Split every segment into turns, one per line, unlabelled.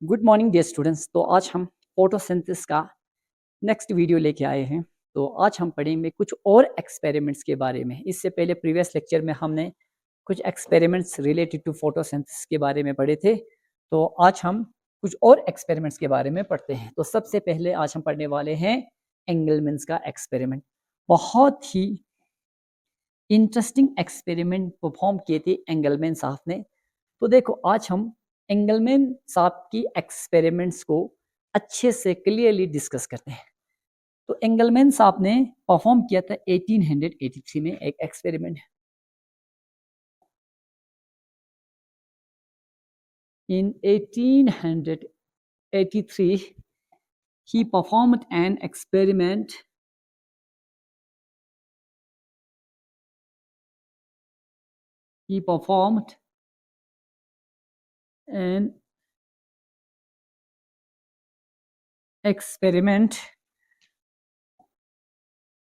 Good morning dear students. तो आज हम फोटोसिंथेसिस का नेक्स्ट वीडियो लेके आए हैं। तो आज हम पढ़ेंगे कुछ और एक्सपेरिमेंट्स के बारे में। इससे पहले प्रीवियस लेक्चर में हमने कुछ एक्सपेरिमेंट्स रिलेटेड टू फोटोसिंथेसिस के बारे में पढ़े थे। तो आज हम कुछ और एक्सपेरिमेंट्स के बारे में पढ़ते हैं। तो सबसे पहले आज हम पढ़ने वाले हैं एंगलमैन्स का एक्सपेरिमेंट। बहुत ही इंटरेस्टिंग एक्सपेरिमेंट परफॉर्म किए थे एंगलमैन साहब ने। तो देखो आज हम एंगलमैन साहब की एक्सपेरिमेंट्स को अच्छे से क्लियरली डिस्कस करते हैं। तो एंगलमैन साहब ने परफॉर्म किया था 1883 में एक experiment. In 1883 he performed an experiment he performed an experiment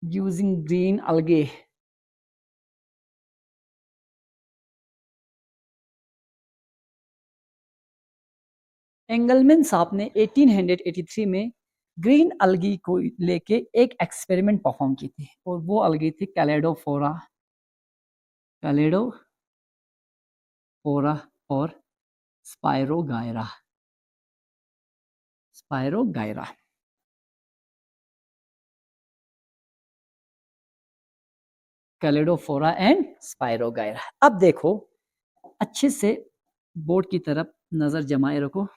using green algae. Engelmann साहब ने 1883 में ग्रीन अलगी को लेके एक एक्सपेरिमेंट परफॉर्म की थी और वो अलगी थी कैलेडोफोरा और स्पायरोगायरा। कैलेडोफोरा and spirogyra. अब देखो अच्छे से बोर्ड की तरफ नजर जमाए रखो।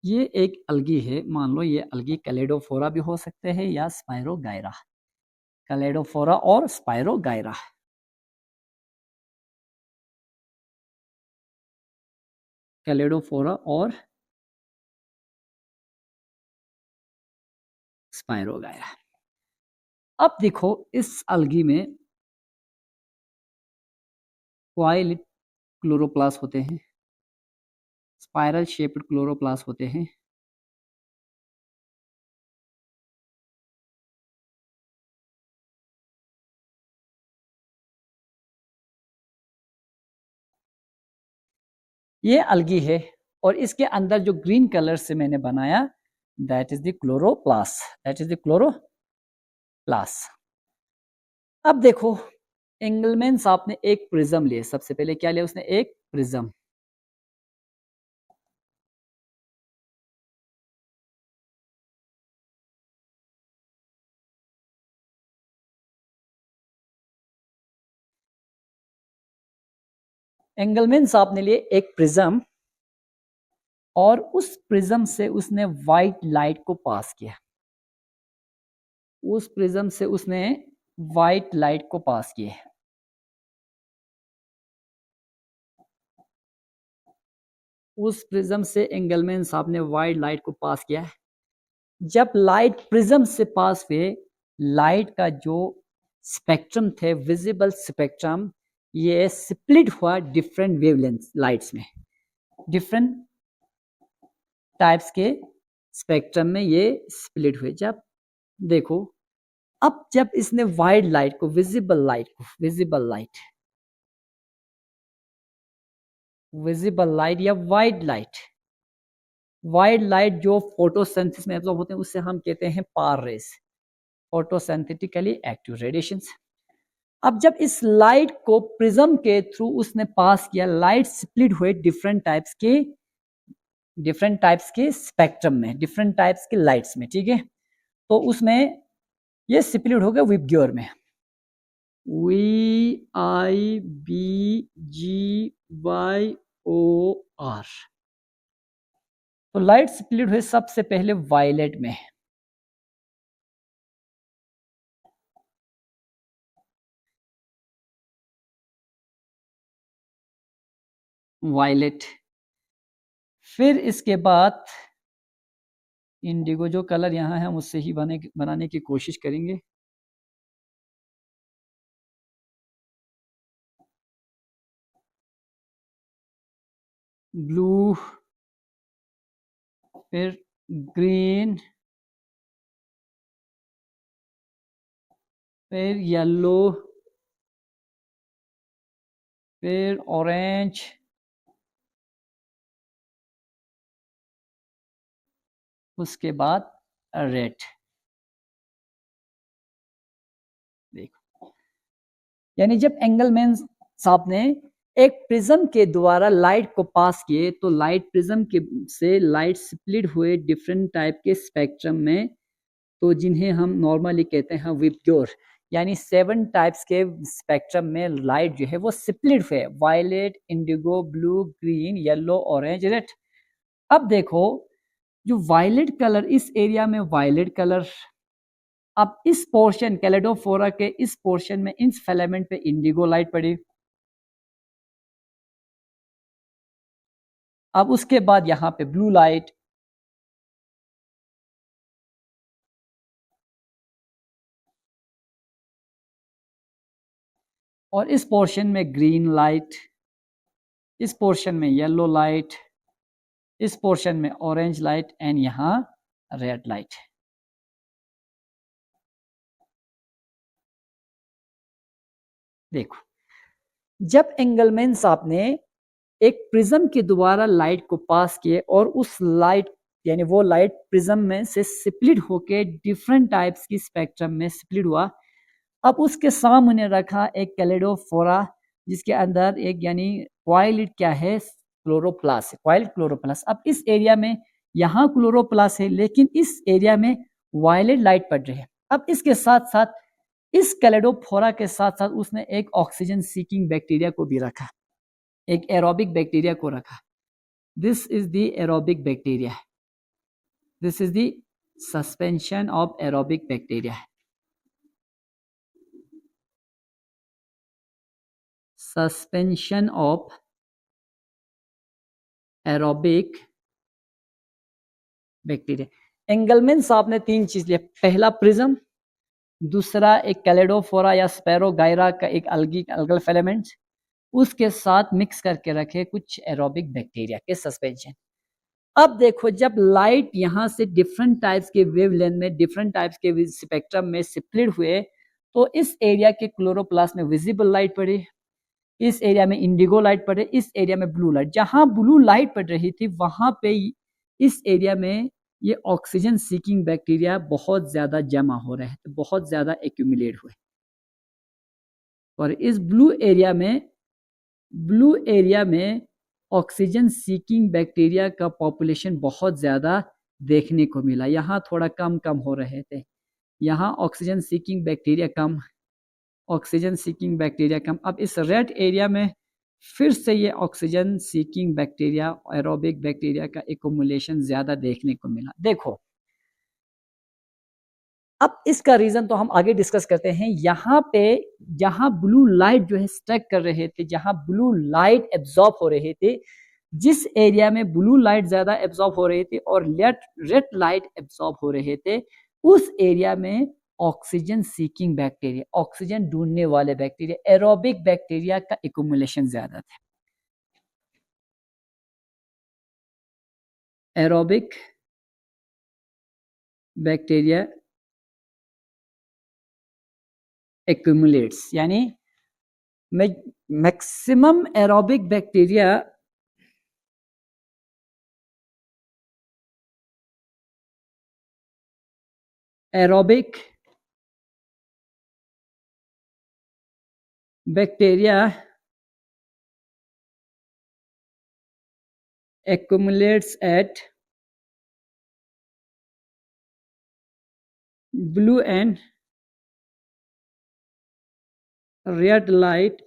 ये एक अलगी है, मान लो ये अलगी कैलेडोफोरा भी हो सकते हैं या स्पायरोगायरा। कैलेडोफोरा और स्पायरोगायरा। कैलेडोफोरा और स्पायरोगायरा। अब देखो इस अलगी में क्वाइल क्लोरोप्लास्ट होते हैं, स्पाइरल शेप्ड क्लोरोप्लास्ट होते हैं। ये अलगी है और इसके अंदर जो ग्रीन कलर से मैंने बनाया दैट इज द क्लोरोप्लास्ट। अब देखो एंगलमैन साहब ने एक प्रिज्म लिया। सबसे पहले क्या लिया उसने? एक प्रिज्म। एंगलमैन साहब ने लिए एक प्रिज्म और उस प्रिज्म से उसने व्हाइट लाइट को पास किया। उस प्रिज्म से उसने व्हाइट लाइट को पास किया। उस प्रिज्म से एंगलमैन साहब ने व्हाइट लाइट को पास किया। जब लाइट प्रिज्म से पास हुए, लाइट का जो स्पेक्ट्रम थे, विजिबल स्पेक्ट्रम, ये स्प्लिट हुआ डिफरेंट वेवलेंथ लाइट्स में। डिफरेंट टाइप्स के स्पेक्ट्रम में ये स्प्लिट हुए। जब देखो अब जब इसने वाइड लाइट को विजिबल लाइट या वाइड लाइट जो फोटोसिंथेसिस में एब्जॉर्ब होते हैं उससे हम कहते हैं पार रेस, फोटोसिंथेटिकली एक्टिव रेडिएशंस। अब जब इस लाइट को प्रिज्म के थ्रू उसने पास किया, लाइट स्प्लिट हुए डिफरेंट टाइप्स के स्पेक्ट्रम में, डिफरेंट टाइप्स के लाइट्स में। ठीक है, तो उसमें ये स्प्लिट हो गया विबग्योर में, VIBGYOR। तो लाइट स्प्लिट हुए सबसे पहले वायलेट में। वायलेट, फिर इसके बाद इंडिगो, जो कलर यहाँ है हम उससे ही बनाने की कोशिश करेंगे। ब्लू, फिर ग्रीन, फिर येलो, फिर ऑरेंज, उसके बाद रेड। देखो, यानी जब एंगलमैन साहब ने एक प्रिज्म के द्वारा लाइट को पास किए तो लाइट प्रिज्म के से लाइट स्प्लिट हुए डिफरेंट टाइप के स्पेक्ट्रम में, तो जिन्हें हम नॉर्मली कहते हैं विबग्योर, यानी 7 टाइप्स के स्पेक्ट्रम में लाइट जो है वो स्प्लिट हुए, violet, indigo, blue, green, yellow, orange, red. अब देखो, जो वायलेट कलर, इस एरिया में वायलेट कलर, अब इस पोर्शन कैलेडोफोरा के इस पोर्शन में इन फिलामेंट पे इंडिगो लाइट पड़ी। अब उसके बाद यहां पे ब्लू लाइट, और इस पोर्शन में ग्रीन लाइट, इस पोर्शन में येलो लाइट, इस पोर्शन में ऑरेंज लाइट एंड यहां रेड लाइट। देखो, जब एंगलमैन साहब ने एक प्रिज्म के द्वारा लाइट को पास किए और उस लाइट, यानी वो लाइट प्रिज्म में से स्प्लिट होके डिफरेंट टाइप्स की स्पेक्ट्रम में स्प्लिट हुआ। अब उसके सामने रखा एक कैलेडोफोरा, जिसके अंदर एक यानी क्वाइलिट क्या है, क्लोरोप्लास्ट, क्वाइलिट क्लोरोप्लास्ट। अब इस एरिया में यहाँ क्लोरोप्लास्ट है, लेकिन इस एरिया में वायलेट लाइट पड़ रही है। अब इसके साथ साथ इस कैलेडोफोरा के साथ साथ उसने एक ऑक्सीजन सीकिंग बैक्टीरिया को भी रखा, एक एरोबिक बैक्टीरिया को रखा। This is the aerobic bacteria, this is the suspension of aerobic bacteria, suspension of aerobic bacteria. Engelmann साहब ने 3 चीज लिया, पहला प्रिज्म, दूसरा एक कैलेडोफोरा या स्पैरोगायरा का एक अलगल फिलामेंट, उसके साथ मिक्स करके रखे कुछ एरोबिक बैक्टीरिया के सस्पेंशन। अब देखो, जब लाइट यहां से डिफरेंट टाइप्स के वेवलेंथ में, डिफरेंट टाइप्स के स्पेक्ट्रम में स्प्लिट हुए, तो इस एरिया के क्लोरोप्लास्ट में विजिबल लाइट पड़ी, इस एरिया में इंडिगो लाइट पड़े, इस एरिया में ब्लू लाइट। जहां ब्लू लाइट पड़ रही थी वहां पे इस एरिया में ये ऑक्सीजन सीकिंग बैक्टीरिया बहुत ज्यादा जमा हो रहे थे, बहुत ज्यादा एक्यूमुलेट हुए। और इस ब्लू एरिया में ऑक्सीजन सीकिंग बैक्टीरिया का पॉपुलेशन बहुत ज्यादा देखने को मिला। यहाँ थोड़ा कम कम हो रहे थे, यहाँ ऑक्सीजन सीकिंग बैक्टीरिया कम, ऑक्सीजन सीकिंग बैक्टीरिया कम। अब इस रेड एरिया में फिर से ये oxygen seeking bacteria, aerobic bacteria का एक्युमुलेशन ज्यादा देखने को मिला। देखो, अब इसका रीजन तो हम आगे डिस्कस करते हैं। यहाँ पे जहां ब्लू लाइट जो है स्ट्राइक कर रहे थे, जहां ब्लू लाइट एब्जॉर्ब हो रहे थे, जिस एरिया में ब्लू लाइट ज्यादा एब्जॉर्ब हो रही थी और रेड लाइट एब्जॉर्ब हो रहे थे, उस एरिया में ऑक्सीजन सीकिंग बैक्टीरिया, ऑक्सीजन ढूंढने वाले बैक्टीरिया, एरोबिक बैक्टीरिया का एक्युमुलेशन ज्यादा था। एरोबिक बैक्टीरिया एक्युमुलेट्स, यानी maximum aerobic bacteria aerobic bacteria accumulates at blue and red light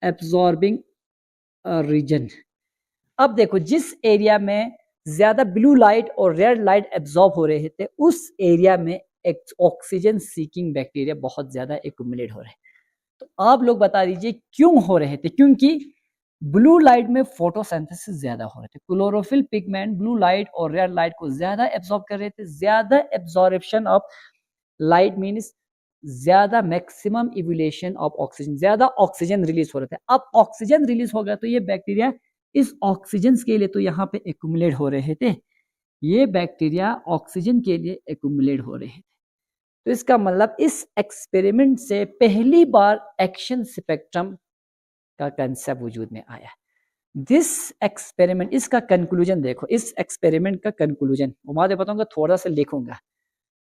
absorbing region। अब देखो, जिस एरिया में ज्यादा ब्लू लाइट और रेड लाइट एब्जॉर्ब हो रहे थे, उस एरिया में एक ऑक्सीजन सीकिंग बैक्टीरिया बहुत ज्यादा एक्युमुलेट हो रहे हैं। तो आप लोग बता दीजिए क्यों हो रहे थे? क्योंकि ब्लू लाइट में फोटोसिंथेसिस ज्यादा हो रहे थे, क्लोरोफिल पिगमेंट ब्लू लाइट और रेड लाइट को ज्यादा एब्जॉर्ब कर रहे थे। ज्यादा एब्जॉर्प्शन ऑफ लाइट मीन्स ज्यादा मैक्सिमम इवोल्यूशन ऑफ ऑक्सीजन, ज्यादा ऑक्सीजन रिलीज हो रहे थे। अब ऑक्सीजन रिलीज हो गया तो ये बैक्टीरिया इस ऑक्सीजन के लिए तो यहाँ पे एक्युमुलेट हो रहे थे, ये बैक्टीरिया ऑक्सीजन के लिए एक्युमुलेट हो रहे थे। तो इसका मतलब इस एक्सपेरिमेंट से पहली बार एक्शन स्पेक्ट्रम का कंसेप्ट वजूद में आया। दिस एक्सपेरिमेंट, इसका कंक्लूजन देखो, इस एक्सपेरिमेंट का कंक्लूजन मैं बताऊंगा, थोड़ा सा लिखूंगा।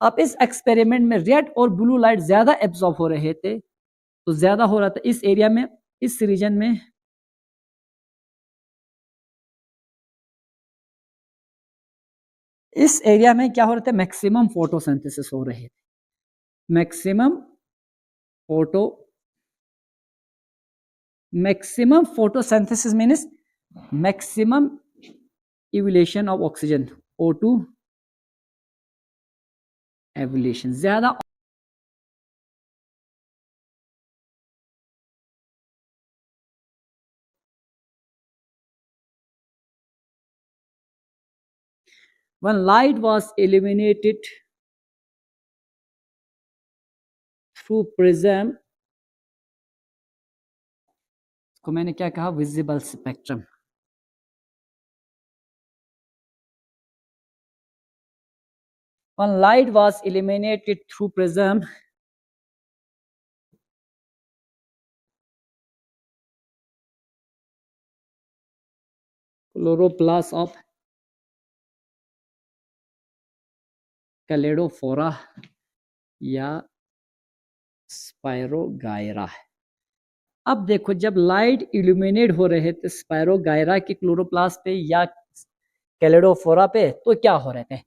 अब इस एक्सपेरिमेंट में रेड और ब्लू लाइट ज्यादा एब्जॉर्ब हो रहे थे, तो ज्यादा हो रहा था इस एरिया में, इस रीजन में इस एरिया में क्या हो रहा था, मैक्सिमम फोटोसिंथेसिस हो रहे थे। Maximum photosynthesis means maximum evolution of oxygen, O2 evolution, ज्यादा when light was illuminated through prism, को मैंने क्या कहा, visible spectrum. when light was illuminated through prism, chloroplast of कैलेडोफोरा या स्पायरोगायरा। अब देखो, जब लाइट इल्यूमिनेट हो रहे थे स्पायरोगायरा के क्लोरोप्लास्ट पे या कैलेडोफोरा पे, तो क्या हो रहे थे,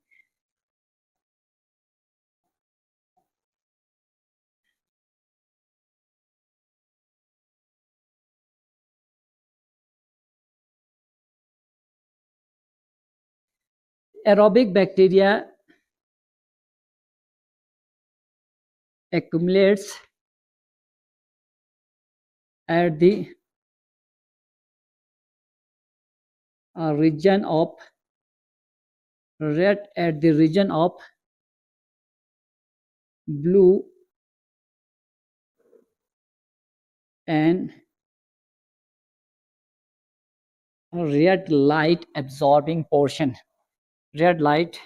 aerobic bacteria accumulates at the region of red, at the region of blue and red light absorbing portion, red light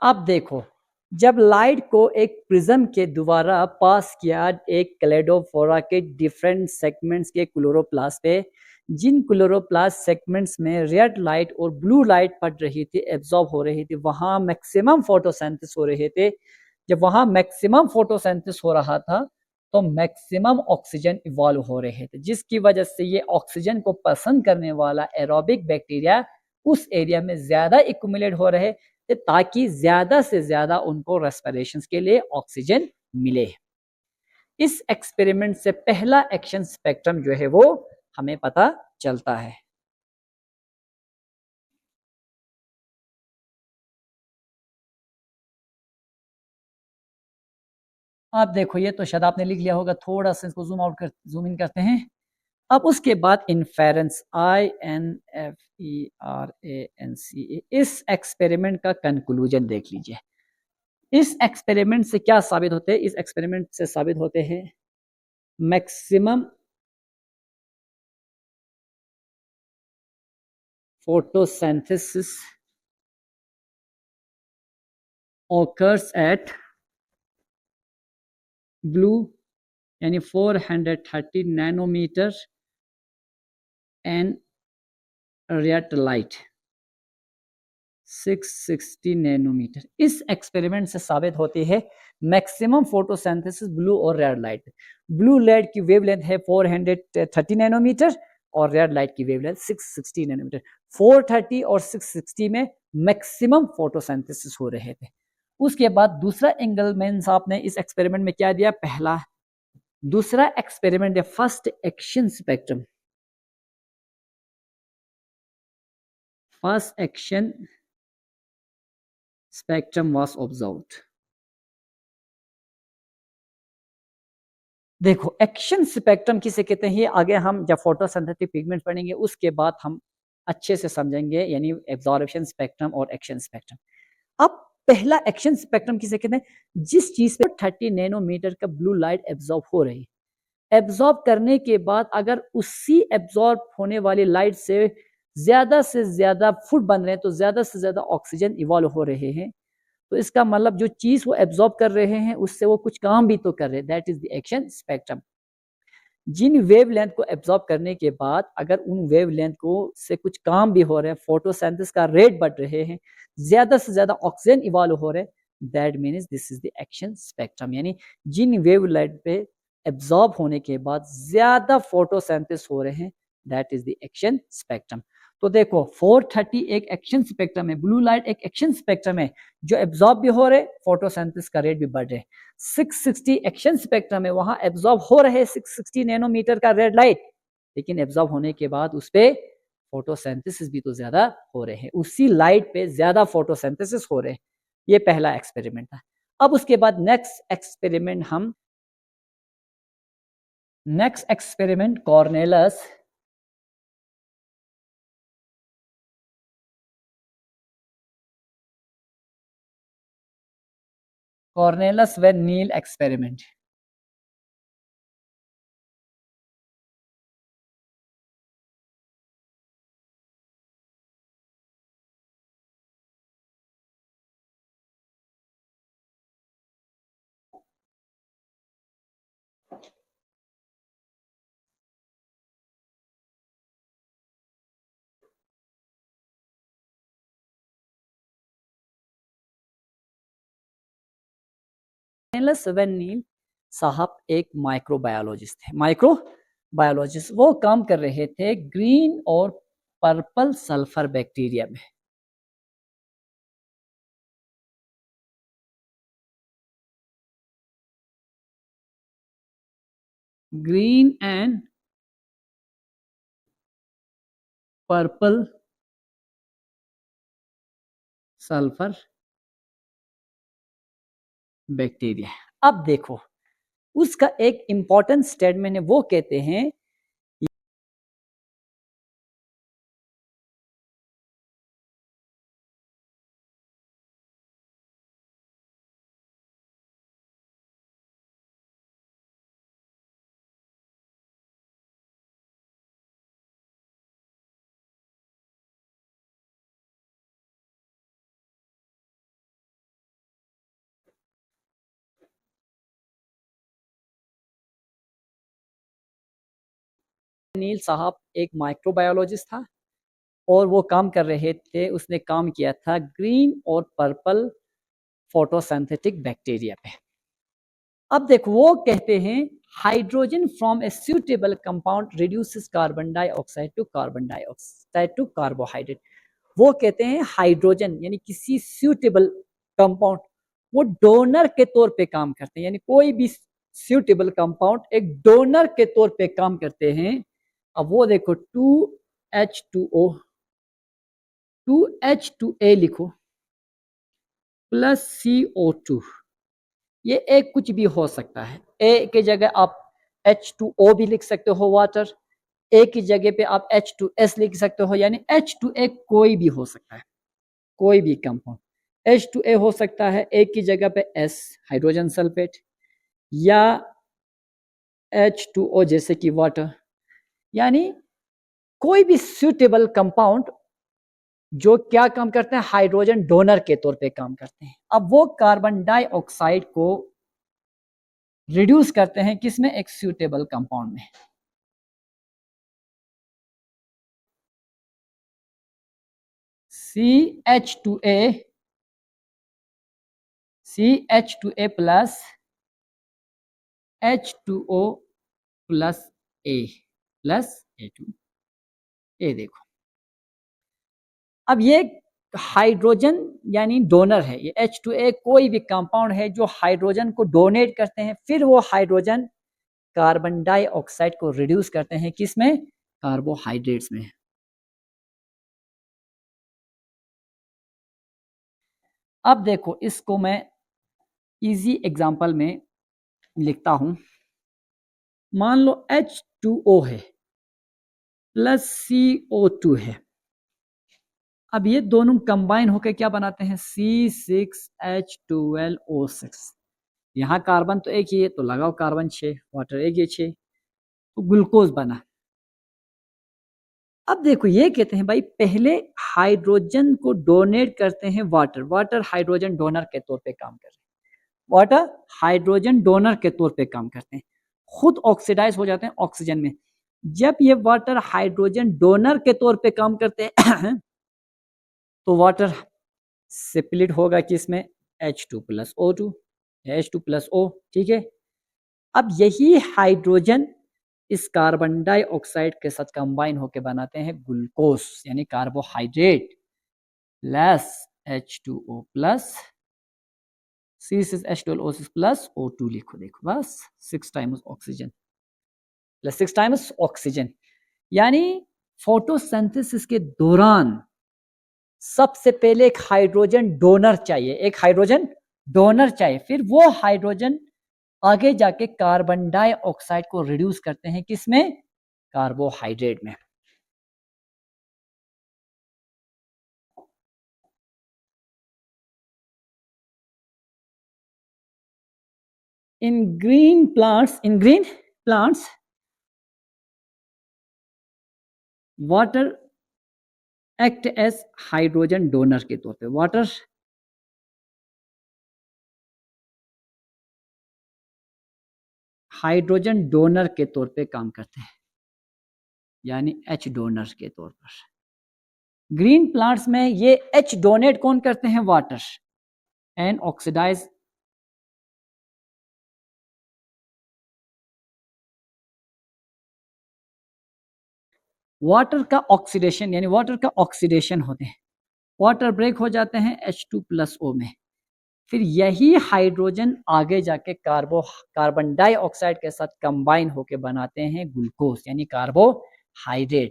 अब देखो, जब लाइट को एक प्रिज्म के द्वारा पास किया एक कैलेडोफोरा के डिफरेंट सेगमेंट्स के क्लोरोप्लास्ट पे, जिन क्लोरोप्लास्ट सेगमेंट्स में रेड लाइट और ब्लू लाइट पड़ रही थी, एब्जॉर्ब हो रही थी, वहां मैक्सिमम फोटोसिंथेसिस हो रहे थे। जब वहां मैक्सिमम फोटोसिंथेसिस हो रहा था तो मैक्सिमम ऑक्सीजन इवॉल्व हो रहे थे, जिसकी वजह से ये ऑक्सीजन को पसंद करने वाला एरोबिक बैक्टीरिया उस एरिया में ज्यादा इक्युमुलेट हो रहे, ताकि ज्यादा से ज्यादा उनको रेस्पिरेशन के लिए ऑक्सीजन मिले। इस एक्सपेरिमेंट से पहला एक्शन स्पेक्ट्रम जो है वो हमें पता चलता है। आप देखो, ये तो शायद आपने लिख लिया होगा, थोड़ा सा इसको जूम इन करते हैं। अब उसके बाद इन्फेरेंस, INFERANCE, इस एक्सपेरिमेंट का कंक्लूजन देख लीजिए। इस एक्सपेरिमेंट से क्या साबित होते हैं, इस एक्सपेरिमेंट से साबित होते हैं maximum photosynthesis occurs at blue यानी 430 nanometre and red light 660 nanometre. इस एक्सपेरिमेंट से साबित होती है मैक्सिमम फोटोसिंथेसिस ब्लू और रेड लाइट। ब्लू लाइट की वेवलेंथ है 430 नैनोमीटर और रेड लाइट की वेवलेंथ 660 नैनोमीटर। 430 और 660 में मैक्सिमम फोटोसिंथेसिस हो रहे थे। उसके बाद दूसरा एंगल मींस आपने इस एक्सपेरिमेंट में क्या दिया, पहला। दूसरा एक्सपेरिमेंट है first action spectrum. First action spectrum was observed. देखो, एक्शन स्पेक्ट्रम किसे कहते हैं, ये आगे हम जब फोटोसिंथेटिक पिगमेंट पढ़ेंगे उसके बाद हम अच्छे से समझेंगे, यानी एब्जॉर्प्शन स्पेक्ट्रम और एक्शन स्पेक्ट्रम। अब पहला एक्शन स्पेक्ट्रम किसे कहते हैं, जिस चीज पे 30 नैनोमीटर का ब्लू लाइट एब्जॉर्ब हो रही, एब्जॉर्ब करने के बाद अगर उसी एब्जॉर्ब होने वाली लाइट से ज़्यादा से ज़्यादा फूड बन रहे हैं तो ज़्यादा से ज़्यादा ऑक्सीजन इवॉल्व हो रहे हैं, तो इसका मतलब जो चीज़ वो एब्जॉर्ब कर रहे हैं उससे वो कुछ काम भी तो कर रहे हैं, that is the action spectrum. जिन वेवलेंथ को एब्जॉर्ब करने के बाद अगर उन वेवलेंथ को से कुछ काम भी हो रहे हैं, फोटोसिंथेसिस का रेट बढ़ रहे हैं, ज़्यादा से ज़्यादा ऑक्सीजन इवॉल्व हो रहे हैं, that means this is the action spectrum. यानी जिन वेवलेंथ पे एब्जॉर्ब होने के बाद ज़्यादा फोटोसिंथेसिस हो रहे हैं, that is the action spectrum. तो देखो 430 एक एक्शन स्पेक्ट्रम है, ब्लू लाइट एक एक्शन स्पेक्ट्रम है, जो एब्जॉर्ब भी हो रहे, फोटोसिंथेसिस का रेट भी बढ़ रहे। 660 एक्शन स्पेक्ट्रम है, वहां एब्जॉर्ब हो रहे 660 नैनोमीटर का रेड लाइट, लेकिन एब्जॉर्ब होने के बाद उस पे फोटोसिंथेसिस भी तो ज्यादा हो रहे हैं, उसी लाइट पे ज्यादा फोटोसिंथेसिस हो रहे हैं। ये पहला एक्सपेरिमेंट था। अब उसके बाद नेक्स्ट एक्सपेरिमेंट कॉर्नेलस व नील एक्सपेरिमेंट। कॉर्नेलस व नील साहब एक माइक्रोबायोलॉजिस्ट थे, माइक्रोबायोलॉजिस्ट। वो काम कर रहे थे ग्रीन और पर्पल सल्फर बैक्टीरिया में। Green and purple sulphur bacteria. अब देखो उसका एक इंपॉर्टेंट स्टेटमेंट है, वो कहते हैं नील साहब एक माइक्रोबायोलॉजिस्ट था और वो काम कर रहे थे, उसने काम किया था ग्रीन और पर्पल फोटोसिंथेटिक बैक्टीरिया पे। अब देखो वो कहते हैं hydrogen from a suitable compound reduces carbon dioxide to carbohydrate. वो कहते हैं हाइड्रोजन यानी किसी सूटेबल कंपाउंड वो डोनर के तौर पे काम करते हैं, यानी कोई भी सूटेबल कंपाउंड एक डोनर के तौर पे काम करते हैं। अब वो देखो 2H2O 2H2A लिखो प्लस CO2, ये एक कुछ भी हो सकता है। ए की जगह आप H2O भी लिख सकते हो वाटर, ए की जगह पे आप H2S लिख सकते हो, यानी H2A कोई भी हो सकता है, कोई भी कंपाउंड। H2A हो सकता है, ए की जगह पे S हाइड्रोजन सल्फेट, या H2O जैसे कि वाटर, यानी कोई भी सूटेबल कंपाउंड जो क्या काम करते हैं, हाइड्रोजन डोनर के तौर पे काम करते हैं। अब वो कार्बन डाइऑक्साइड को रिड्यूस करते हैं किसमें, एक सूटेबल कंपाउंड में। CH2A plus H2O plus A2। ये देखो अब ये हाइड्रोजन यानी डोनर है, ये H2A कोई भी कंपाउंड है जो हाइड्रोजन को डोनेट करते हैं, फिर वो हाइड्रोजन कार्बन डाइऑक्साइड को रिड्यूस करते हैं किसमें, कार्बोहाइड्रेट्स में। अब देखो इसको मैं इजी एग्जांपल में लिखता हूं। मान लो H2O है प्लस CO2 है। अब ये दोनों कंबाइन होकर क्या बनाते हैं, C6H12O6। यहाँ कार्बन तो एक ही है तो लगाओ कार्बन 6, वाटर एक, ये 6, तो ग्लूकोज बना। अब देखो ये कहते हैं भाई पहले हाइड्रोजन को डोनेट करते हैं वाटर, वाटर हाइड्रोजन डोनर के तौर पे काम कर रहे हैं, वाटर हाइड्रोजन डोनर के तौर पे काम करते हैं, खुद ऑक्सीडाइज हो जाते हैं ऑक्सीजन में। जब ये वाटर हाइड्रोजन डोनर के तौर पे काम करते हैं तो वाटर स्प्लिट होगा किसमें, H2 plus O2, H2 plus O, ठीक है। अब यही हाइड्रोजन इस कार्बन डाइऑक्साइड के साथ कंबाइन होकर बनाते हैं ग्लूकोज यानी carbohydrate, less H2O plus C6H12O6 plus O2 लिखो, देखो बस 6 times oxygen plus 6 times oxygen. यानी फोटोसिंथेसिस के दौरान सबसे पहले एक हाइड्रोजन डोनर चाहिए, एक हाइड्रोजन डोनर चाहिए, फिर वो हाइड्रोजन आगे जाके कार्बन डाइऑक्साइड को रिड्यूस करते हैं किसमें, कार्बोहाइड्रेट में। In green plants water act as hydrogen donor के तौर पे, वाटर हाइड्रोजन डोनर के तौर पे काम करते हैं, यानी H डोनर के तौर पर। ग्रीन प्लांट्स में ये H डोनेट कौन करते हैं, वाटर एंड ऑक्सीडाइज वाटर का ऑक्सीडेशन, यानी वाटर का ऑक्सीडेशन होते हैं, वाटर ब्रेक हो जाते हैं H2 प्लस O में, फिर यही हाइड्रोजन आगे जाके कार्बन डाइऑक्साइड के साथ कंबाइन होके बनाते हैं ग्लूकोज यानी कार्बोहाइड्रेट।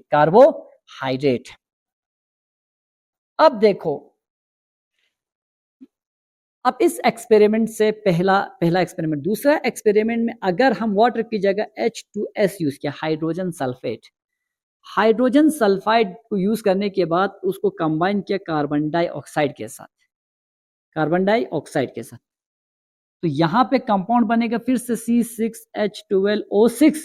अब देखो, अब इस एक्सपेरिमेंट से पहला एक्सपेरिमेंट, दूसरा एक्सपेरिमेंट में अगर हम वाटर की जगह H2S यूज किया, हाइड्रोजन सल्फेट, हाइड्रोजन सल्फाइड को यूज करने के बाद उसको कंबाइन किया कार्बन डाइऑक्साइड के साथ, कार्बन डाइऑक्साइड के साथ, तो यहां पे कंपाउंड बनेगा फिर से C6H12O6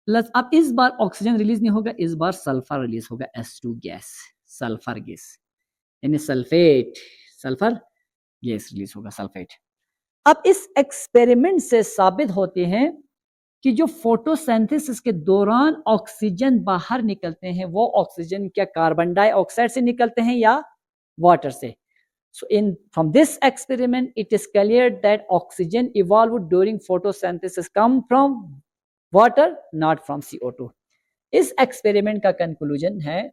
प्लस, अब इस बार ऑक्सीजन रिलीज नहीं होगा, इस बार सल्फर रिलीज होगा, S2 गैस, सल्फर गैस यानी सल्फर गैस रिलीज होगा, सल्फेट। अब इस एक्सपेरिमेंट से साबित होते हैं कि जो फोटोसिंथेसिस के दौरान ऑक्सीजन बाहर निकलते हैं वो ऑक्सीजन क्या कार्बन डाइऑक्साइड से निकलते हैं या वाटर से। So from this experiment, it is clear that oxygen evolved during photosynthesis come from water, not from CO2. इस एक्सपेरिमेंट का कंक्लूजन है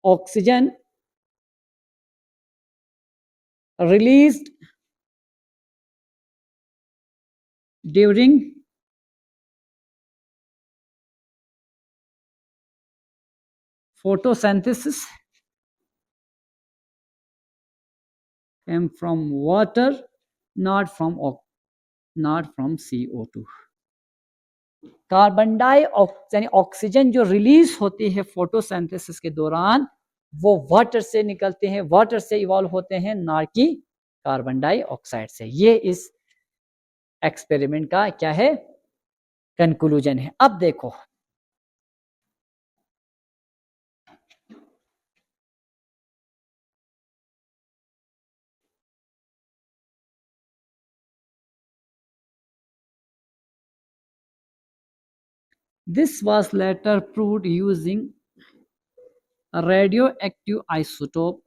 oxygen released during photosynthesis came from water, not from CO2. Carbon dioxide यानी oxygen जो release होती है photosynthesis के दौरान वो वाटर से निकलते हैं, वाटर से इवॉल्व होते हैं, ना कि कार्बन डाइऑक्साइड से। ये इस एक्सपेरिमेंट का क्या है, कंक्लूजन है। अब देखो this was later proved using a radioactive isotopic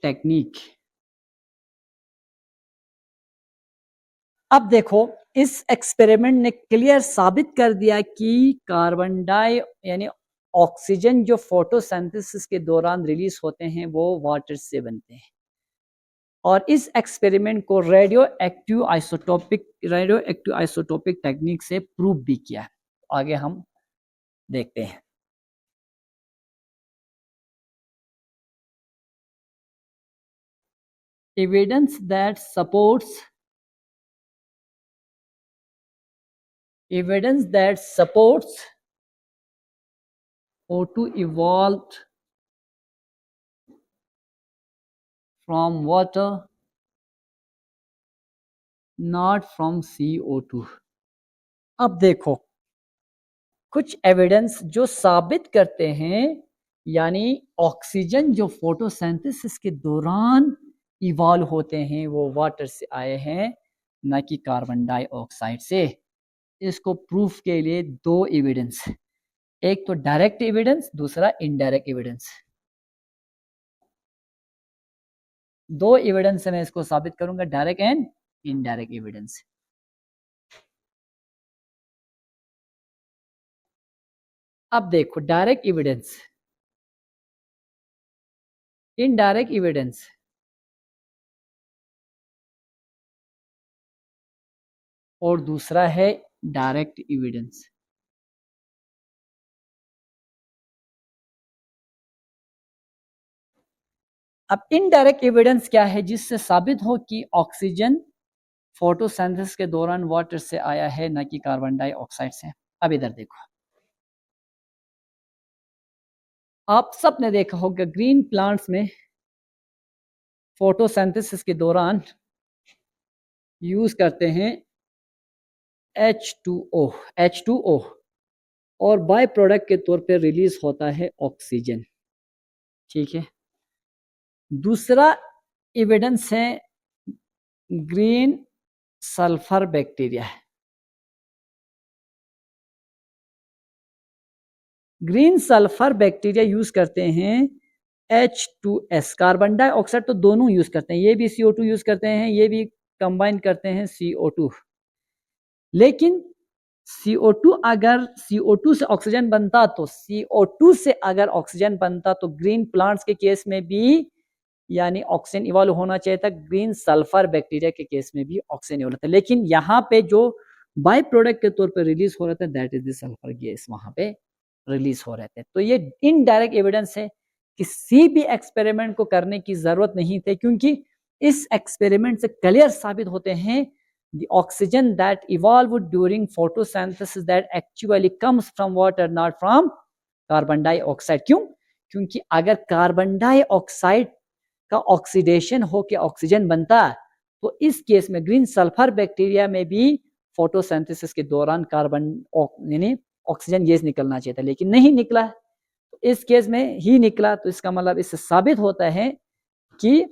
technique। अब देखो इस एक्सपेरिमेंट ने क्लियर साबित कर दिया कि कार्बन डाई यानी ऑक्सीजन जो फोटोसिंथेसिस के दौरान रिलीज होते हैं वो वाटर से बनते हैं, और इस एक्सपेरिमेंट को रेडियो एक्टिव आइसोटोपिक टेक्निक से प्रूव भी किया है। आगे हम देखते हैं। Evidence that supports O2 evolved from water, not from CO2। अब देखो कुछ एविडेंस जो साबित करते हैं यानी ऑक्सीजन जो फोटोसिंथेसिस के दौरान इवॉल्व होते हैं वो वाटर से आए हैं न कि कार्बन डाइऑक्साइड से। इसको प्रूफ के लिए दो एविडेंस, एक तो डायरेक्ट एविडेंस, दूसरा इनडायरेक्ट एविडेंस। दो एविडेंस से मैं इसको साबित करूंगा, डायरेक्ट एंड इनडायरेक्ट एविडेंस। अब देखो डायरेक्ट एविडेंस, इनडायरेक्ट एविडेंस। और दूसरा है डायरेक्ट एविडेंस। अब इनडायरेक्ट एविडेंस क्या है? जिससे साबित हो कि ऑक्सीजन फोटोसिंथेसिस के दौरान वाटर से आया है न कि कार्बन डाइऑक्साइड से। अब इधर देखो, आप सब ने देखा होगा ग्रीन प्लांट्स में फोटोसिंथेसिस के दौरान यूज करते हैं H2O, H2O, और बाय प्रोडक्ट के तौर पे रिलीज होता है ऑक्सीजन। ठीक है, दूसरा एविडेंस है green sulphur bacteria. Green sulphur bacteria use करते हैं H2S, कार्बन डाइऑक्साइड तो दोनों यूज करते हैं, ये भी CO2 यूज करते हैं, ये भी कंबाइन करते हैं CO2। लेकिन CO2 अगर CO2 से ऑक्सीजन बनता तो CO2 से अगर ऑक्सीजन बनता तो ग्रीन प्लांट्स के केस में भी यानी ऑक्सीजन इवॉल्व होना चाहिए था, ग्रीन सल्फर बैक्टीरिया के केस में भी ऑक्सीजन इवॉल्व था। लेकिन यहाँ पे जो बाय प्रोडक्ट के तौर पे रिलीज हो रहा था that is the sulphur gas वहां पे रिलीज हो रहे थे। तो ये इनडायरेक्ट एविडेंस है, किसी भी एक्सपेरिमेंट को करने की जरूरत नहीं थी, क्योंकि इस एक्सपेरिमेंट से क्लियर साबित होते हैं the oxygen that evolved during photosynthesis that actually comes from water not from carbon dioxide। क्यों? क्योंकि अगर कार्बन डाइऑक्साइड का ऑक्सीडेशन होकर ऑक्सीजन बनता तो इस केस में ग्रीन सल्फर बैक्टीरिया में भी फोटोसिंथेसिस के दौरान कार्बन यानी ऑक्सीजन गैस निकलना चाहिए था, लेकिन नहीं निकला। तो इस केस में ही निकला, तो इसका मतलब इससे साबित होता है कि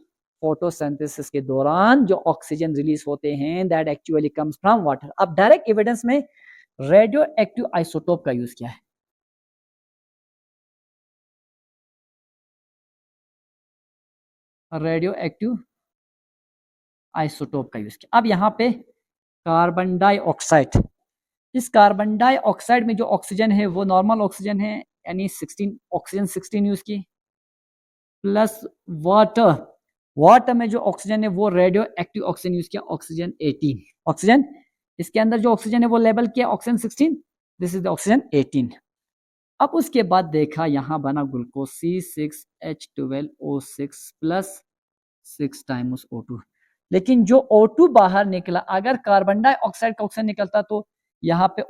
फोटोसिंथेसिस के दौरान जो ऑक्सीजन रिलीज होते हैं that actually comes from water. अब डायरेक्ट एविडेंस में रेडियो एक्टिव आइसोटोप का यूज किया है। रेडियो एक्टिव आइसोटोप का यूज किया। अब यहाँ पे कार्बन डाइऑक्साइड, इस कार्बन डाइऑक्साइड में जो ऑक्सीजन है वो नॉर्मल ऑक्सीजन है यानी 16 ऑक्सीजन 16 यूज की, प्लस वाटर, वाटर में जो ऑक्सीजन है वो रेडियो एक्टिव ऑक्सीजन यूज किया, ऑक्सीजन 18। ऑक्सीजन इसके अंदर जो ऑक्सीजन है वो लेवल किया oxygen 16, this is the oxygen 18। अब उसके बाद देखा यहाँ बना glucose C6H12O6 plus 6 times O2। लेकिन जो O2 बाहर निकला, अगर कार्बन डाइऑक्साइड का ऑक्सीजन निकलता तो यहाँ पे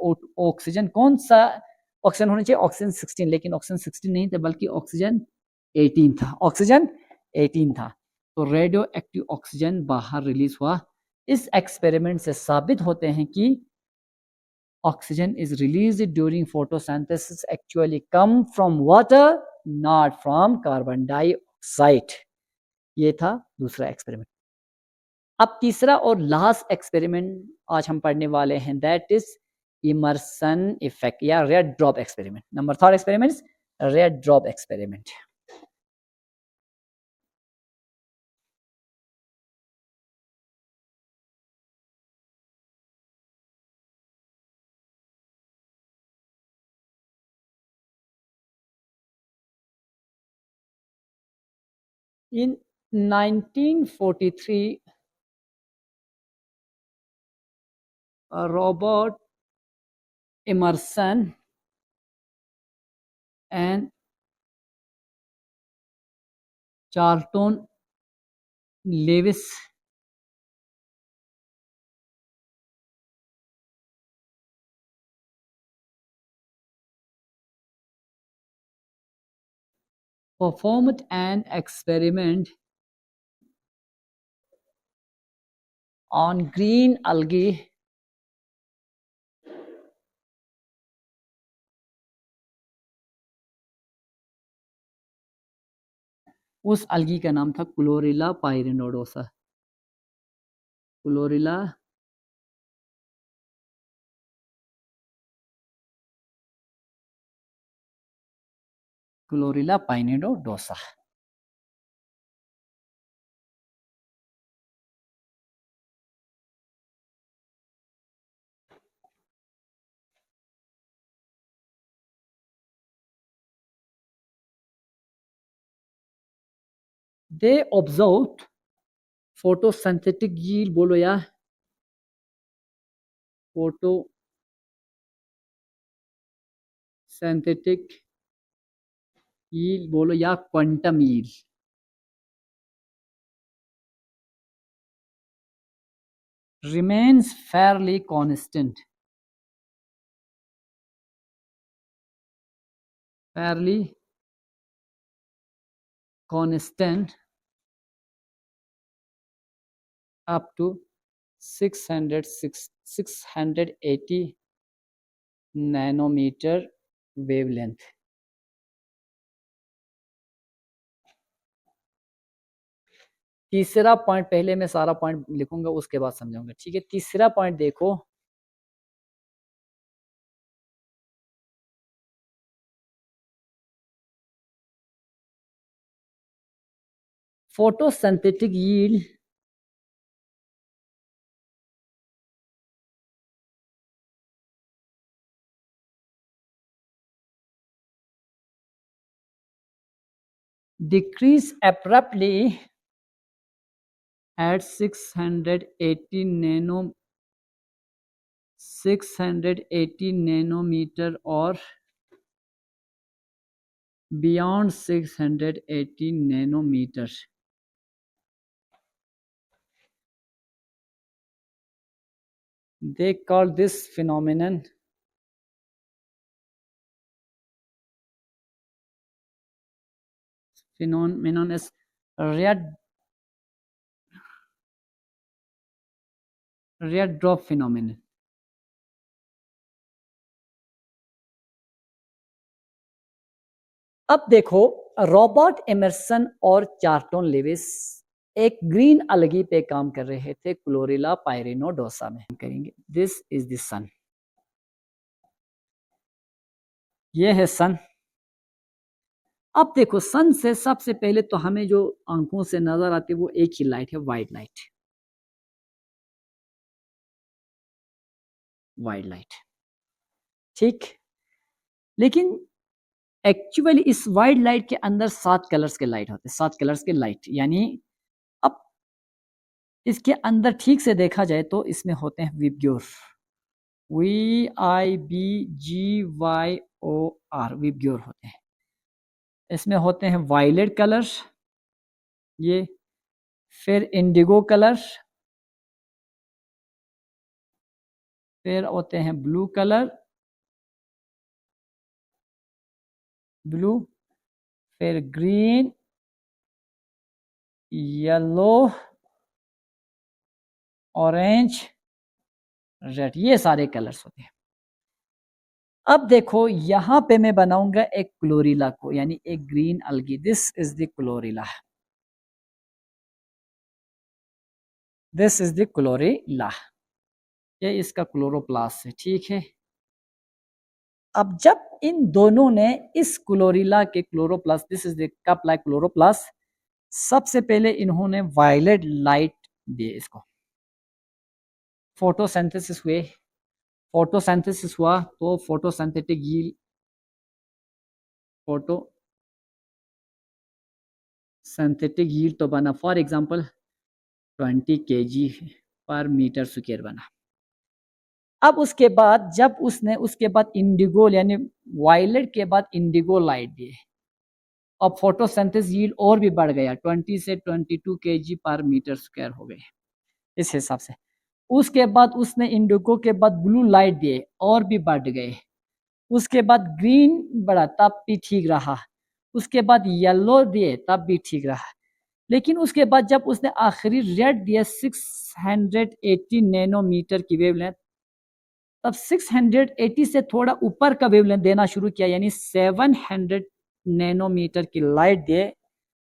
ऑक्सीजन कौन सा ऑक्सीजन होना चाहिए? ऑक्सीजन 16, लेकिन ऑक्सीजन 16 नहीं था बल्कि ऑक्सीजन 18 था, ऑक्सीजन 18 था। तो रेडियो एक्टिव ऑक्सीजन बाहर रिलीज हुआ। इस एक्सपेरिमेंट से साबित होते हैं कि oxygen is released during photosynthesis actually come from water not from carbon dioxide। ये था दूसरा एक्सपेरिमेंट। अब तीसरा और लास्ट एक्सपेरिमेंट आज हम पढ़ने वाले हैं दैट इज इमर्सन इफेक्ट या red drop experiment. Number third experiment red drop experiment. In 1943 Robert Emerson and Charlton Lewis performed an experiment on green algae उस algae का नाम था chlorella pyrenoidosa. Chlorella pyrenoidosa. They observed photosynthetic yield, बोलो या photosynthetic yield बोलो या quantum yield। remains fairly constant, fairly constant up to 680 nanometer wavelength। तीसरा point, पहले मैं सारा पॉइंट लिखूंगा उसके बाद समझाऊंगा, ठीक है। तीसरा पॉइंट देखो, photosynthetic yield decrease abruptly at 680 nanometer or beyond 680 nanometer। They call this phenomenon as red drop phenomenon। अब देखो, रॉबर्ट एमरसन और चार्ल्टन लेविस एक ग्रीन अलगी पे काम कर रहे थे क्लोरिला पाइरिनोडोसा में। करेंगे, दिस इज द सन, ये है सन। अब देखो, सन से सबसे पहले तो हमें जो आंखों से नजर आती है वो एक ही लाइट है, वाइट लाइट, वाइट लाइट, ठीक। लेकिन एक्चुअली इस वाइट लाइट के अंदर 7 कलर्स के लाइट होते हैं, 7 कलर्स के लाइट। यानी अब इसके अंदर ठीक से देखा जाए तो इसमें होते हैं विबग्योर, VIBGYOR, विबग्योर होते हैं। इसमें होते हैं वायलेट कलर, ये, फिर इंडिगो कलर, फिर होते हैं ब्लू कलर, ब्लू, फिर ग्रीन, येलो, ऑरेंज, रेड, ये सारे कलर्स होते हैं। अब देखो, यहां पे मैं बनाऊंगा एक क्लोरिला को, यानी एक green अलगी। This is the chlorella, this is the chlorella, ये इसका क्लोरोप्लास्ट है, ठीक है। अब जब इन दोनों ने इस क्लोरिला के chloroplast, this is the cup like chloroplast, सबसे पहले इन्होंने वायलेट लाइट दिए इसको, फोटोसिंथेसिस हुए, फोटोसिंथेसिस हुआ तो फोटोसिंथेटिक यील्ड, फोटोसिंथेटिक यील्ड तो बना फॉर एग्जांपल 20 kg पर मीटर स्क्वायर बना। अब उसके बाद जब उसने उसके बाद इंडिगो यानी वायलेट के बाद इंडिगो लाइट दिए, अब फोटोसिंथेसिस यील्ड और भी बढ़ गया, 20 से 22 kg पर मीटर स्क्वायर हो गए इस हिसाब से। उसके बाद उसने इंडिगो के बाद ब्लू लाइट दिए और भी बढ़ गए, उसके बाद ग्रीन बढ़ा तब भी ठीक रहा, उसके बाद येलो दिए तब भी ठीक रहा, लेकिन उसके बाद जब उसने आखिरी रेड दिया 680 नैनोमीटर की वेवलेंथ, तब 680 से थोड़ा ऊपर का वेवलेंथ देना शुरू किया, यानी 700 नैनोमीटर की लाइट दे,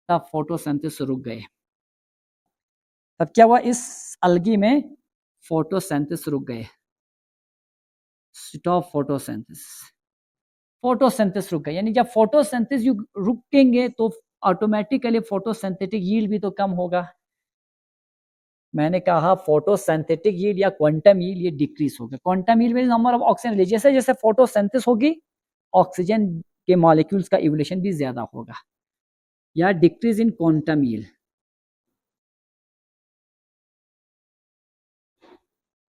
तब फोटोसिंथेसिस रुक गए। तब क्या हुआ, इस अलगी में फोटोसिंथेसिस रुक गए, स्टॉप फोटोसिंथेसिस, फोटोसिंथेसिस रुक गए। यानी जब फोटोसिंथेसिस रुकेंगे तो ऑटोमेटिकली फोटोसिंथेटिक यील्ड भी तो कम होगा। मैंने कहा फोटोसिंथेटिक यील्ड या क्वांटम यील्ड ये डिक्रीज होगा। क्वांटम यील्ड में नंबर ऑफ ऑक्सीजन, जैसे जैसे फोटोसिंथेसिस होगी ऑक्सीजन के मॉलिक्यूल्स का इवोल्यूशन भी ज्यादा होगा, या decrease in quantum yield.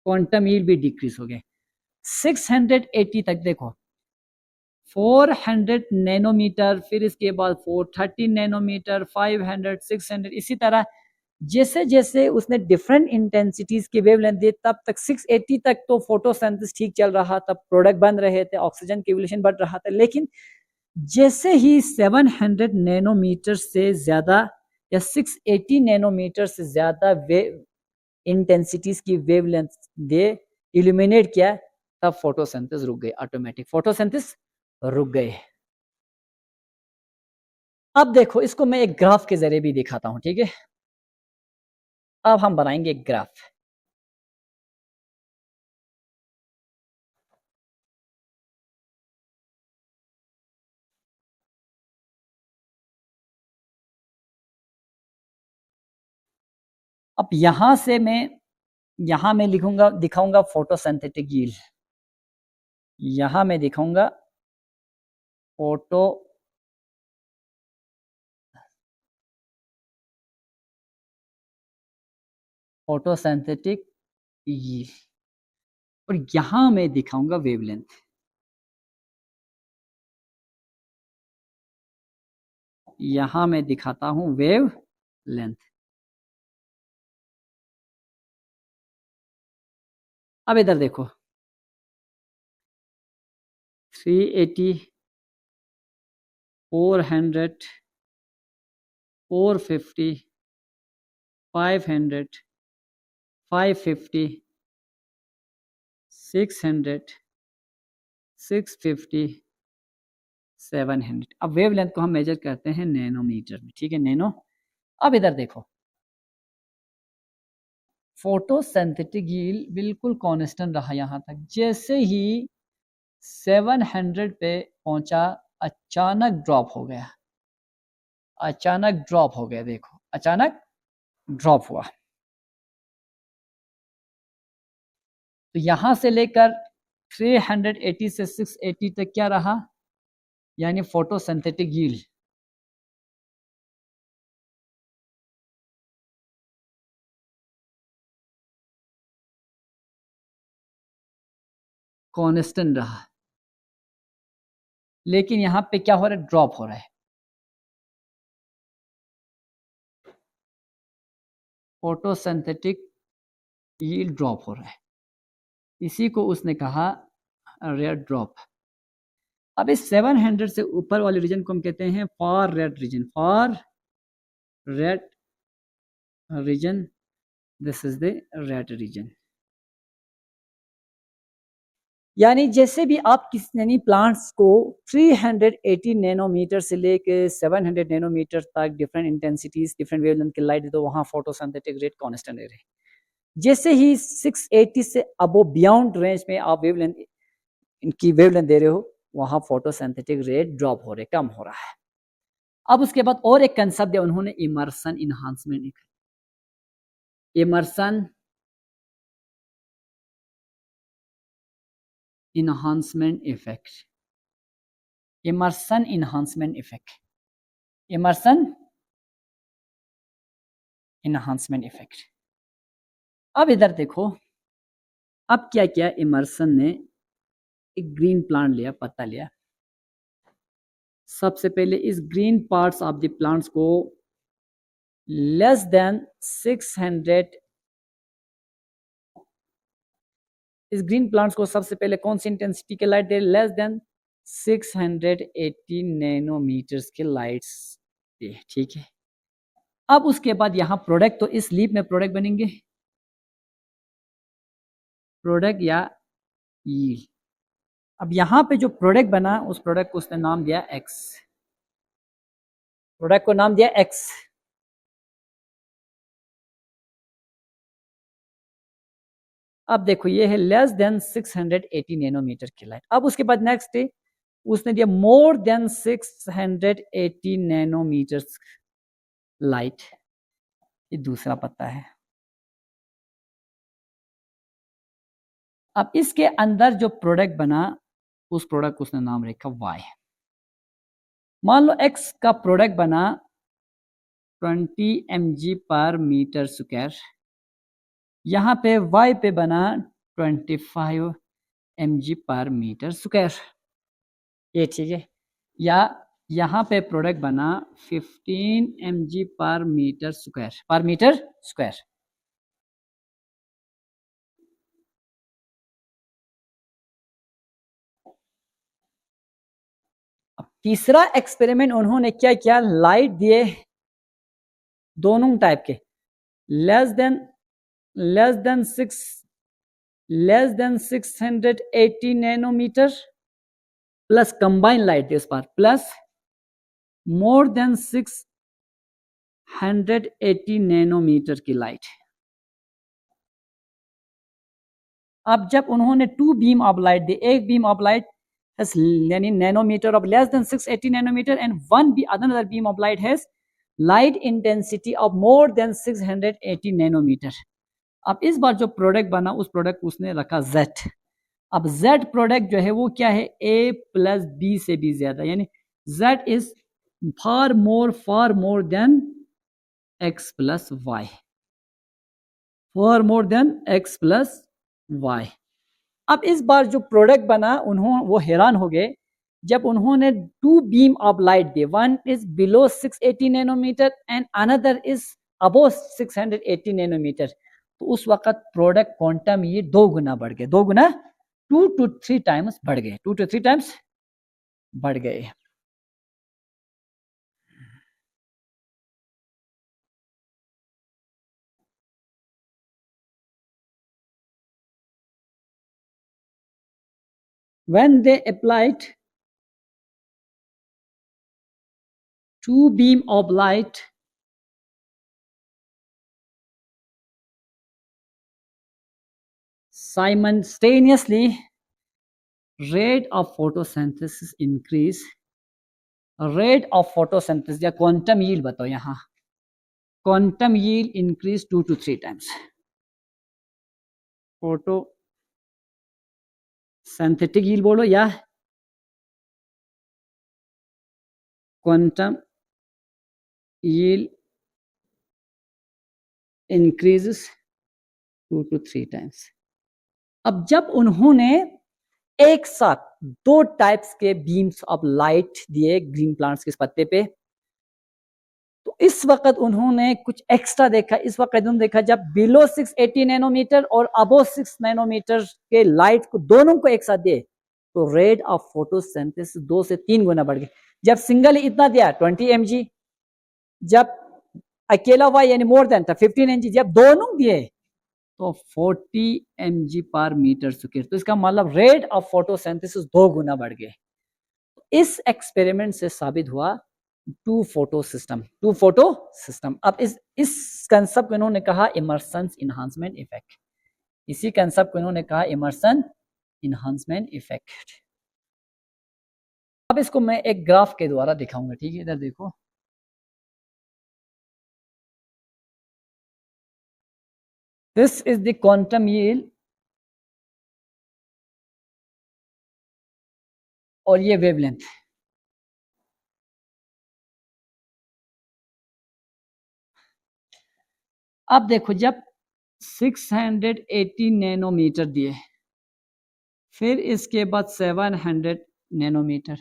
Quantum yield भी डिक्रीज हो गए 680 तक। देखो 400 नैनोमीटर, फिर इसके बाद 430 नैनोमीटर, 500, 600, इसी तरह जैसे जैसे उसने डिफरेंट इंटेंसिटीज की वेवलेंथ दी, तब तक 680 तक तो फोटोसिंथेसिस ठीक चल रहा, तब प्रोडक्ट बन रहे थे, ऑक्सीजन की इवोल्यूशन बढ़ रहा था। लेकिन जैसे ही 700 नैनोमीटर से ज्यादा या 680 नैनोमीटर से ज्यादा इंटेंसिटीज की वेवलेंथ दे इल्यूमिनेट किया, तब फोटोसिंथेसिस रुक गए, ऑटोमेटिक फोटोसिंथेसिस रुक गए। अब देखो इसको मैं एक ग्राफ के जरिए भी दिखाता हूं, ठीक है। अब हम बनाएंगे एक ग्राफ। अब यहां मैं लिखूंगा, दिखाऊंगा फोटोसिंथेटिक यील्ड, यहां मैं दिखाऊंगा फोटोसिंथेटिक यील्ड, और यहां मैं दिखाऊंगा वेवलेंथ। यहां मैं दिखाता हूं वेव लेंथ। अब इधर देखो 380, 400, 450, 500, 550, 600, 650, 700। अब वेवलेंथ को हम मेजर करते हैं नैनोमीटर में, ठीक है, नैनो। अब इधर देखो फोटोसिंथेटिक यील्ड बिल्कुल कांस्टेंट रहा यहां तक। जैसे ही 700 पे पहुंचा, अचानक ड्रॉप हो गया, अचानक ड्रॉप हो गया, देखो अचानक ड्रॉप हुआ। तो यहां से लेकर 380 से 680 तक क्या रहा, यानी फोटोसिंथेटिक यील्ड कांस्टेंट रहा। लेकिन यहां पे क्या हो रहा है, ड्रॉप हो रहा है। फोटोसिंथेटिक यील्ड ड्रॉप हो रहा है, इसी को उसने कहा रेड ड्रॉप। अब इस 700 से ऊपर वाले रीजन को हम कहते हैं far red region, far red region, this is the red region. यानी जैसे भी आप किसी यानी प्लांट्स को 380 नैनोमीटर से लेके 700 नैनोमीटर तक डिफरेंट इंटेंसिटीज, डिफरेंट वेवलेंथ की लाइट दे दो, वहां फोटोसिंथेटिक रेट कांस्टेंट रहे। जैसे ही 680 से अबो बियॉन्ड रेंज में आप वेवलेंथ इनकी वेवलेंथ दे रहे हो, वहां फोटोसिंथेटिक रेट ड्रॉप हो रहे, कम हो रहा है। अब उसके बाद और एक कंसेप्ट दिया उन्होंने, Emerson enhancement. Emerson enhancement effect, Emerson enhancement effect, Emerson enhancement effect. अब इधर देखो, अब क्या किया इमर्सन ने, एक ग्रीन प्लांट लिया, पत्ता लिया। सबसे पहले इस green parts of the plants को लेस देन 600, इस ग्रीन प्लांट्स को सबसे पहले कौन सी इंटेंसिटी के लाइट दे, लेस देन 680 नैनोमीटर्स के लाइट्स दे, ठीक है। अब उसके बाद यहाँ प्रोडक्ट, तो इस लीप में प्रोडक्ट बनेंगे, प्रोडक्ट या यील्ड। अब यहाँ पे जो प्रोडक्ट बना उस प्रोडक्ट को उसने नाम दिया एक्स, प्रोडक्ट को नाम दिया एक्स। अब देखो ये है लेस देन 680 नैनोमीटर की लाइट। अब उसके बाद नेक्स्ट है उसने दिया मोर देन 680 नैनोमीटर लाइट, ये दूसरा पता है। अब इसके अंदर जो प्रोडक्ट बना उस प्रोडक्ट को उसने नाम रखा वाई। मान लो एक्स का प्रोडक्ट बना 20 mg पर मीटर स्क्वायर, यहां पे वाई पे बना 25 mg पर मीटर स्क्वायर, ये ठीक है। या यहां पे प्रोडक्ट बना 15 mg पर मीटर स्क्वायर, पर मीटर स्क्वायर। अब तीसरा एक्सपेरिमेंट उन्होंने क्या किया, लाइट दिए दोनों टाइप के, less than 680 nanometre plus combine light इस पर प्लस मोर देन 680 नैनोमीटर की लाइट। अब जब उन्होंने टू बीम ऑफ लाइट दी, एक बीम ऑफ लाइट has यानी nanometre of less than 680 nanometer and one another beam of light has light intensity of more than 680 nanometer। अब इस बार जो प्रोडक्ट बना उस प्रोडक्ट उसने रखा Z। अब Z प्रोडक्ट जो है वो क्या है, A प्लस B से भी ज्यादा, यानी Z is far more than X plus Y, far more than X plus Y। अब इस बार जो प्रोडक्ट बना वो हैरान हो गए जब उन्होंने टू बीम ऑफ लाइट दिए, one is below 680 nanometre and another is above 680 nanometre. तो उस वक्त प्रोडक्ट क्वांटम ये 2 गुना बढ़ गए, 2 गुना 2 to 3 टाइम्स बढ़ गए, 2 to 3 टाइम्स बढ़ गए। When they applied two beam of light simultaneously, rate of photosynthesis increase, rate of photosynthesis या क्वांटम यील्ड बताओ, यहाँ quantum yield increase 2 to 3 times. Photo synthetic yield बोलो या quantum yield increases 2 to 3 times. अब जब उन्होंने एक साथ 2 टाइप्स के बीम्स ऑफ लाइट दिए ग्रीन प्लांट्स के पत्ते पे, तो इस वक्त उन्होंने कुछ एक्स्ट्रा देखा। इस वक्त उन्होंने देखा जब बिलो 680 नैनोमीटर और अबो 6 नैनोमीटर के लाइट को दोनों को एक साथ दिए तो रेट ऑफ फोटोसिंथेसिस 2 से 3 गुना बढ़ गए। जब सिंगल इतना दिया 20 mg, जब अकेला वाई यानी मोर देन था 15 mg, जब दोनों दिए तो 40 mg पर मीटर स्क्वायर। तो इसका मतलब रेट ऑफ फोटोसिंथेसिस 2 गुना बढ़ गए। इस एक्सपेरिमेंट से साबित हुआ टू फोटो सिस्टम। अब इस कंसेप्ट को इन्होंने कहा इमर्सन इनहांसमेंट इफेक्ट, इसी कंसेप्ट को इन्होंने कहा इमर्सन इनहांसमेंट इफेक्ट। अब इसको मैं एक ग्राफ के द्वारा दिखाऊंगा, ठीक है, इधर देखो। This is the quantum yield और ये वेवलेंथ। अब देखो जब 680 नैनोमीटर दिए, फिर इसके बाद 700 नैनोमीटर,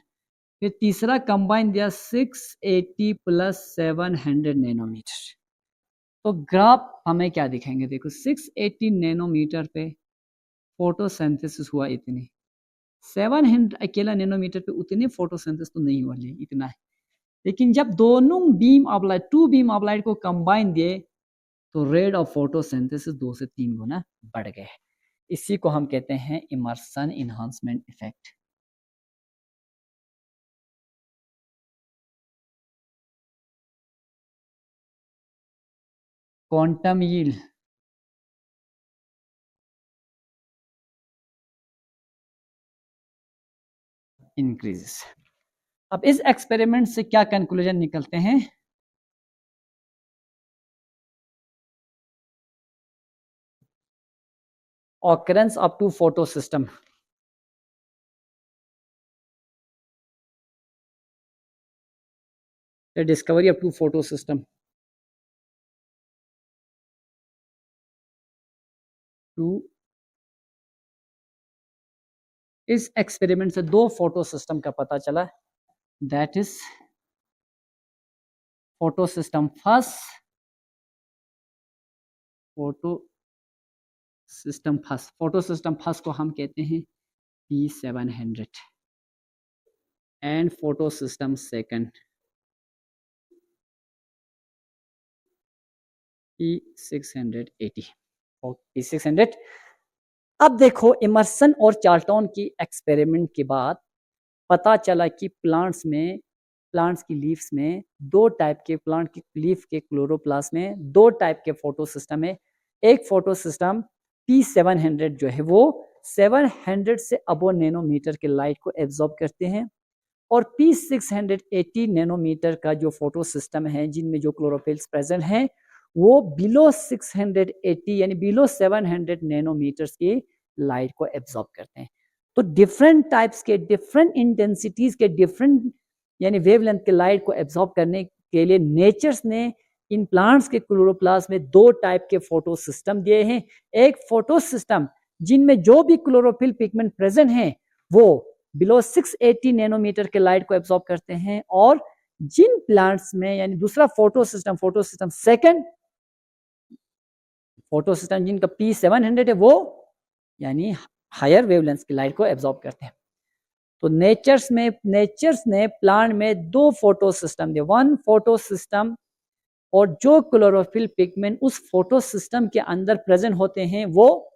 फिर तीसरा कंबाइन दिया 680 प्लस 700 नैनोमीटर। तो ग्राफ हमें क्या दिखाएंगे, देखो 680 नैनोमीटर पे फोटोसिंथेसिस हुआ इतनी, 700 अकेला नैनोमीटर पे उतनी फोटोसिंथेसिस तो नहीं हुआ, इतना है। लेकिन जब दोनों beam of light, two beam of light को कंबाइन दिए तो रेट ऑफ फोटोसिंथेसिस 2 से 3 गुना बढ़ गए। इसी को हम कहते हैं Emerson enhancement effect. Quantum yield increases. अब इस एक्सपेरिमेंट से क्या कंक्लूजन निकलते हैं? occurrence of two photo system, the discovery of two photo system, इस एक्सपेरिमेंट से दो फोटो सिस्टम का पता चला, that is photo system first, photo system first को हम कहते हैं P700 and photo system second P680 P600। अब देखो इमर्सन और चार्ल्टन की एक्सपेरिमेंट के बाद पता चला कि प्लांट्स की लीव्स में दो टाइप के, प्लांट की लीफ के क्लोरोप्लास्ट में दो टाइप के फोटो सिस्टम है। एक फोटो सिस्टम P700 जो है वो 700 से अबो नैनोमीटर के लाइट को एब्जॉर्ब करते हैं, और P680 नैनोमीटर का जो फोटो सिस्टम है जिनमें जो क्लोरोफिल्स प्रेजेंट हैं वो बिलो 680 यानी बिलो 700 नैनोमीटर्स की लाइट को एब्जॉर्ब करते हैं। तो डिफरेंट टाइप्स के, डिफरेंट इंटेंसिटीज के, डिफरेंट यानी वेवलेंथ के लाइट को एब्जॉर्ब करने के लिए नेचर्स ने इन प्लांट्स के क्लोरोप्लास्ट में दो टाइप के फोटो सिस्टम दिए हैं। एक फोटो सिस्टम जिनमें जो भी क्लोरोफिल पिगमेंट प्रेजेंट है वो बिलो 680 नैनोमीटर के लाइट को एब्जॉर्ब करते हैं, और जिन प्लांट्स में यानी दूसरा photo system second photo system जिनका P700 है वो यानी हायर वेवलेंथ की लाइट को एब्जॉर्ब करते हैं। तो नेचर्स ने प्लांट में दो फोटो सिस्टम दिए, वन फोटो सिस्टम, और जो क्लोरोफिल पिगमेंट उस फोटो सिस्टम के अंदर प्रेजेंट होते हैं वो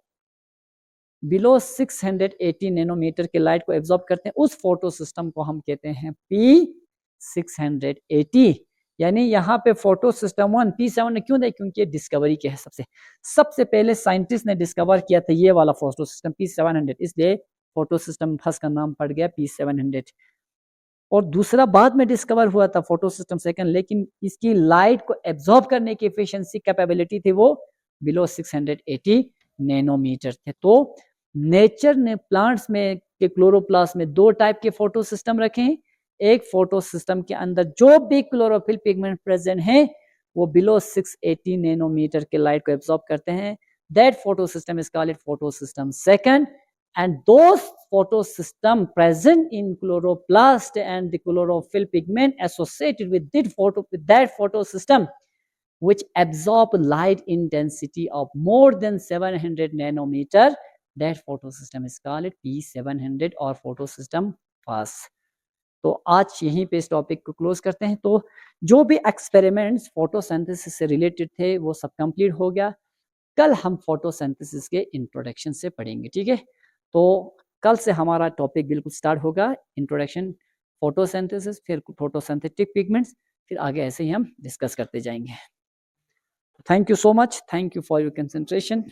बिलो 680 नैनोमीटर के लाइट को एब्जॉर्ब करते हैं। उस फोटो सिस्टम को हम कहते हैं P680। यानी यहाँ पे फोटो सिस्टम 1 P7 क्यों दे? क्योंकि ये डिस्कवरी के है, सबसे पहले साइंटिस्ट ने डिस्कवर किया था ये वाला फोटो सिस्टम P700, इसलिए फोटो सिस्टम फर्स्ट का नाम पड़ गया P700। और दूसरा बाद में डिस्कवर हुआ था फोटो सिस्टम सेकंड, लेकिन इसकी लाइट को एब्जॉर्ब करने की एफिशिएंसी कैपेबिलिटी थी वो बिलो 680 नैनोमीटर थे। तो नेचर ने प्लांट्स में के क्लोरोप्लास्ट में दो टाइप के फोटो सिस्टम रखे हैं। एक फोटो सिस्टम के अंदर जो भी क्लोरोफिल पिगमेंट प्रेजेंट है वो बिलो 680 नैनोमीटर के लाइट को एब्जॉर्ब करते हैं। That photo system is called photo system second, and those photosystem present in chloroplast and the chlorophyll pigment associated with that photosystem which absorb light intensity of more than 700 nanometer, that photosystem is called P700 और photosystem fast। तो आज यहीं पे इस topic को close करते हैं। तो जो भी एक्सपेरिमेंट्स फोटोसिंथेसिस से रिलेटेड थे वो सब कंप्लीट हो गया। कल हम फोटोसिंथेसिस के इंट्रोडक्शन से पढ़ेंगे, ठीक है। तो कल से हमारा टॉपिक बिल्कुल स्टार्ट होगा, इंट्रोडक्शन फोटोसिंथेसिस, फिर फोटोसिंथेटिक पिगमेंट्स, फिर आगे ऐसे ही हम डिस्कस करते जाएंगे। Thank you so much, thank you for your concentration.